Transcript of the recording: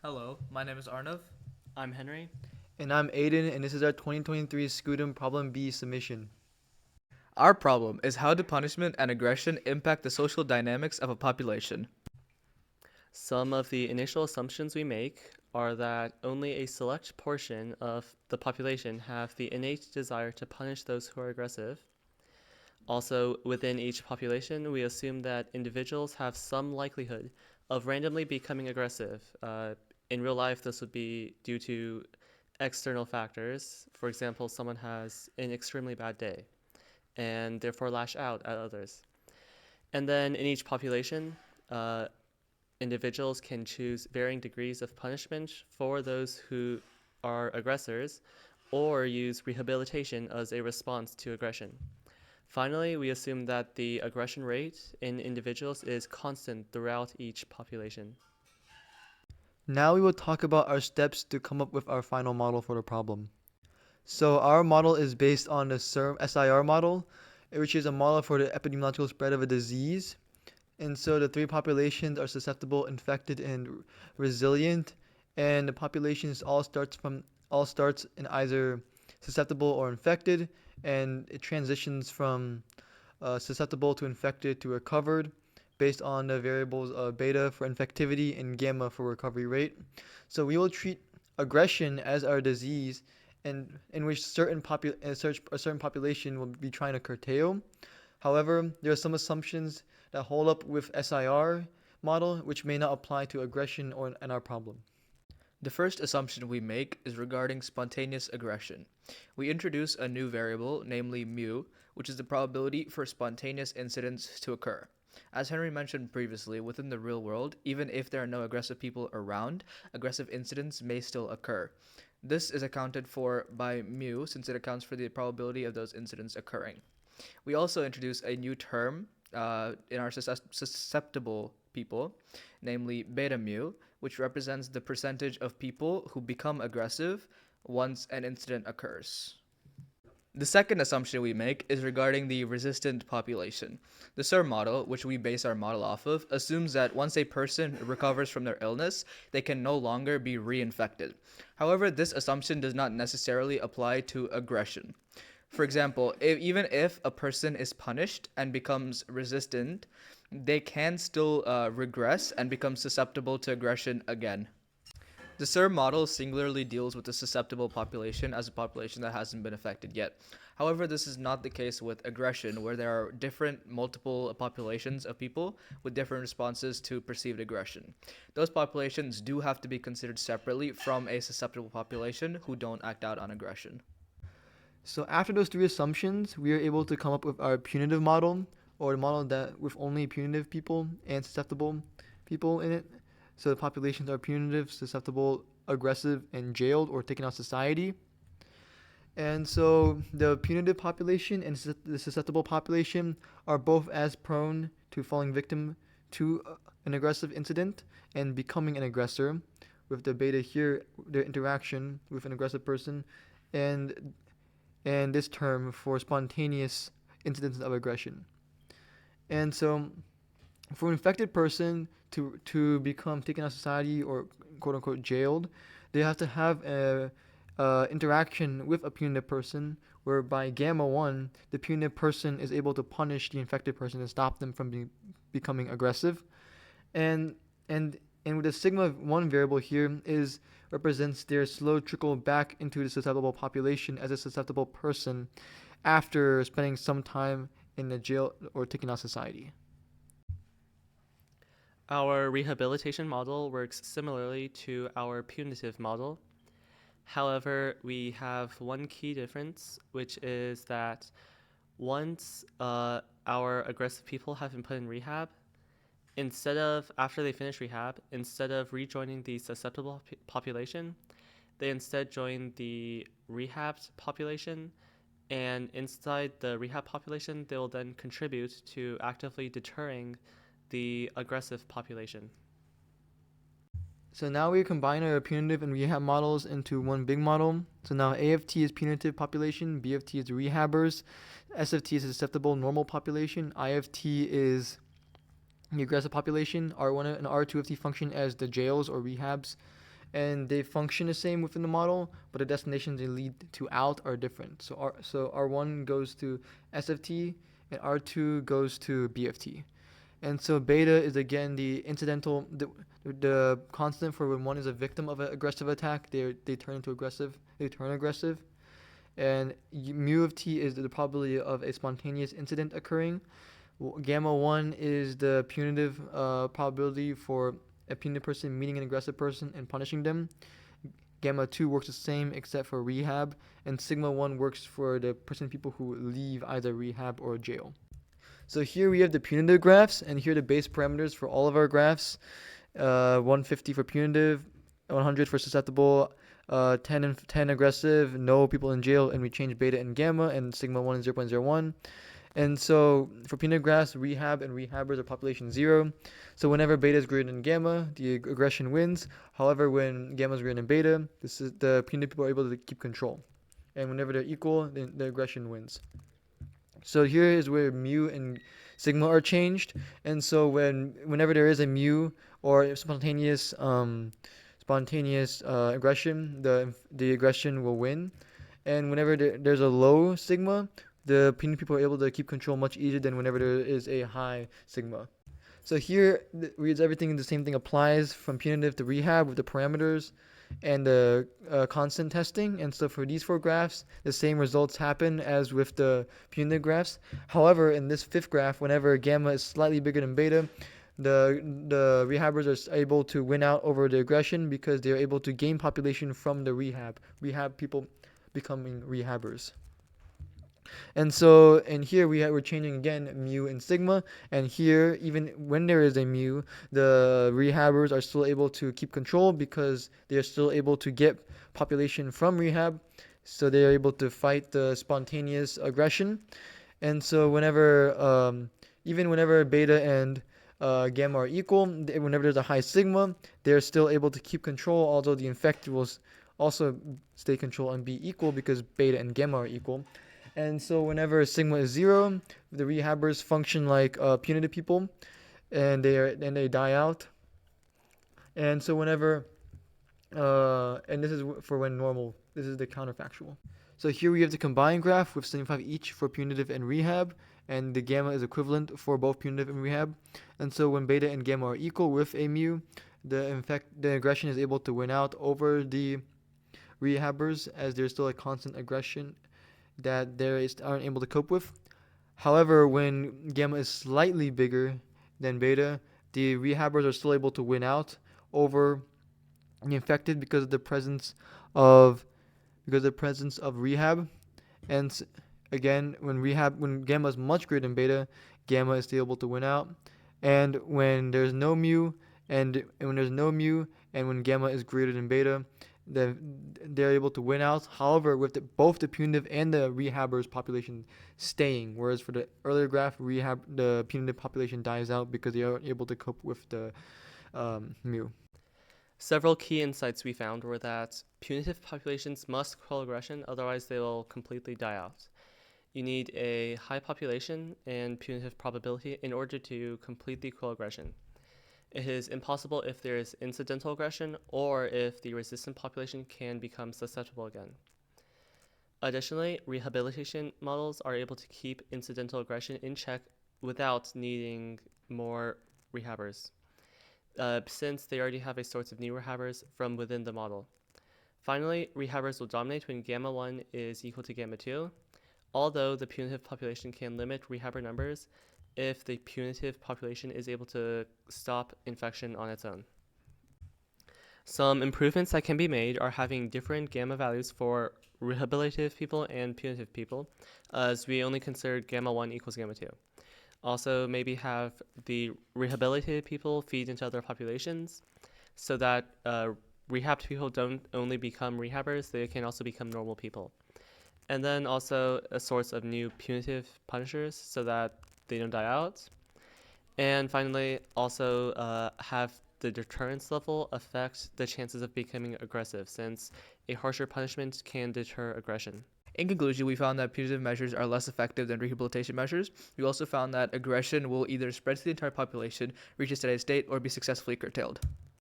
Hello, my name is Arnav. I'm Henry. And I'm Aidan, and this is our 2023 SCUDEM Problem B submission. Our problem is how do punishment and aggression impact the social dynamics of a population? Some of the initial assumptions we make are that only a select portion of the population have the innate desire to punish those who are aggressive. Also, within each population, we assume that individuals have some likelihood of randomly becoming aggressive. In real life, this would be due to external factors. For example, someone has an extremely bad day and therefore lash out at others. And then in each population, individuals can choose varying degrees of punishment for those who are aggressors or use rehabilitation as a response to aggression. Finally, we assume that the aggression rate in individuals is constant throughout each population. Now we will talk about our steps to come up with our final model for the problem. So our model is based on the SIR model, which is a model for the epidemiological spread of a disease. And so the three populations are susceptible, infected, and resilient. And the populations all starts in either susceptible or infected, and it transitions from susceptible to infected to recovered based on the variables of beta for infectivity and gamma for recovery rate. So we will treat aggression as our disease, and in which a certain population will be trying to curtail. However, there are some assumptions that hold up with SIR model which may not apply to aggression or in our problem. The first assumption we make is regarding spontaneous aggression. We introduce a new variable, namely mu, which is the probability for spontaneous incidents to occur. As Henry mentioned previously, within the real world, even if there are no aggressive people around, aggressive incidents may still occur. This is accounted for by mu since it accounts for the probability of those incidents occurring. We also introduce a new term in our susceptible people, namely beta mu, which represents the percentage of people who become aggressive once an incident occurs. The second assumption we make is regarding the resistant population. The SIR model, which we base our model off of, assumes that once a person recovers from their illness, they can no longer be reinfected. However, this assumption does not necessarily apply to aggression. For example, even if a person is punished and becomes resistant, they can still regress and become susceptible to aggression again. The SIR model singularly deals with the susceptible population as a population that hasn't been affected yet. However, this is not the case with aggression, where there are multiple populations of people with different responses to perceived aggression. Those populations do have to be considered separately from a susceptible population who don't act out on aggression. So after those three assumptions, we are able to come up with our punitive model, or the model that with only punitive people and susceptible people in it. So the populations are punitive, susceptible, aggressive, and jailed or taken out of society. And so the punitive population and the susceptible population are both as prone to falling victim to an aggressive incident and becoming an aggressor, with the beta here, their interaction with an aggressive person, and this term for spontaneous incidents of aggression. And so, for an infected person to become taken out of society or quote unquote jailed, they have to have a interaction with a punitive person, whereby gamma 1, the punitive person is able to punish the infected person and stop them from becoming aggressive. And and and with the sigma 1 variable here is represents their slow trickle back into the susceptible population as a susceptible person after spending some time in the jail or taken out of society. Our rehabilitation model works similarly to our punitive model. However, we have one key difference, which is that once our aggressive people have been put in rehab, after they finish rehab, instead of rejoining the susceptible population, they instead join the rehabbed population, and inside the rehab population, they will then contribute to actively deterring the aggressive population. So now we combine our punitive and rehab models into one big model. So now AFT is punitive population, BFT is rehabbers, SFT is susceptible normal population, IFT is the aggressive population, R1 and R2FT function as the jails or rehabs, and they function the same within the model, but the destinations they lead to out are different. So R1 goes to SFT and R2 goes to BFT. And so beta is again the incidental, the constant for when one is a victim of an aggressive attack, they turn aggressive. And mu of t is the probability of a spontaneous incident occurring. Gamma 1 is the punitive probability for a punitive person meeting an aggressive person and punishing them. Gamma 2 works the same except for rehab, and sigma 1 works for the people who leave either rehab or jail. So here we have the punitive graphs, and here are the base parameters for all of our graphs. 150 for punitive, 100 for susceptible, 10 and 10 aggressive, no people in jail, and we change beta and gamma, and sigma 1 is 0.01. And so for punitive graphs, rehab and rehabbers are population 0. So whenever beta is greater than gamma, the aggression wins. However, when gamma is greater than beta, the punitive people are able to keep control. And whenever they're equal, then the aggression wins. So here is where mu and sigma are changed. And so whenever there is a mu or spontaneous aggression, the aggression will win. And whenever there's a low sigma, the punitive people are able to keep control much easier than whenever there is a high sigma. So here, everything, the same thing applies from punitive to rehab with the parameters and the constant testing. And so for these 4 graphs, the same results happen as with the punitive graphs. However, in this 5th graph, whenever gamma is slightly bigger than beta, the rehabbers are able to win out over the aggression because they're able to gain population from the rehab people becoming rehabbers. And so, and here we're changing again mu and sigma, and here even when there is a mu, the rehabbers are still able to keep control because they are still able to get population from rehab, so they are able to fight the spontaneous aggression. And so even whenever beta and gamma are equal, whenever there's a high sigma, they're still able to keep control, although the infected will also stay control and be equal because beta and gamma are equal. And so whenever sigma is 0, the rehabbers function like punitive people, and they die out. And so whenever, and this is for when normal. This is the counterfactual. So here we have the combined graph with 75 each for punitive and rehab, and the gamma is equivalent for both punitive and rehab. And so when beta and gamma are equal with a mu, the aggression is able to win out over the rehabbers, as there's still a constant aggression that they aren't able to cope with. However, when gamma is slightly bigger than beta, the rehabbers are still able to win out over the infected because of the presence of rehab. And again, when gamma is much greater than beta, gamma is still able to win out. And when there's no mu, and when gamma is greater than beta, they're able to win out. However, with both the punitive and the rehabbers population staying, whereas for the earlier graph, the punitive population dies out because they aren't able to cope with the mu. Several key insights we found were that punitive populations must quell aggression, otherwise they will completely die out. You need a high population and punitive probability in order to completely quell aggression. It is impossible if there is incidental aggression or if the resistant population can become susceptible again. Additionally, rehabilitation models are able to keep incidental aggression in check without needing more rehabbers, since they already have a source of new rehabbers from within the model. Finally, rehabbers will dominate when gamma 1 is equal to gamma 2, although the punitive population can limit rehabber numbers if the punitive population is able to stop infection on its own. Some improvements that can be made are having different gamma values for rehabilitative people and punitive people, as we only consider gamma 1 equals gamma 2. Also, maybe have the rehabilitated people feed into other populations so that rehabbed people don't only become rehabbers, they can also become normal people. And then also a source of new punitive punishers so that they don't die out. And finally, also have the deterrence level affect the chances of becoming aggressive, since a harsher punishment can deter aggression. In conclusion, we found that punitive measures are less effective than rehabilitation measures. We also found that aggression will either spread to the entire population, reach a steady state, or be successfully curtailed.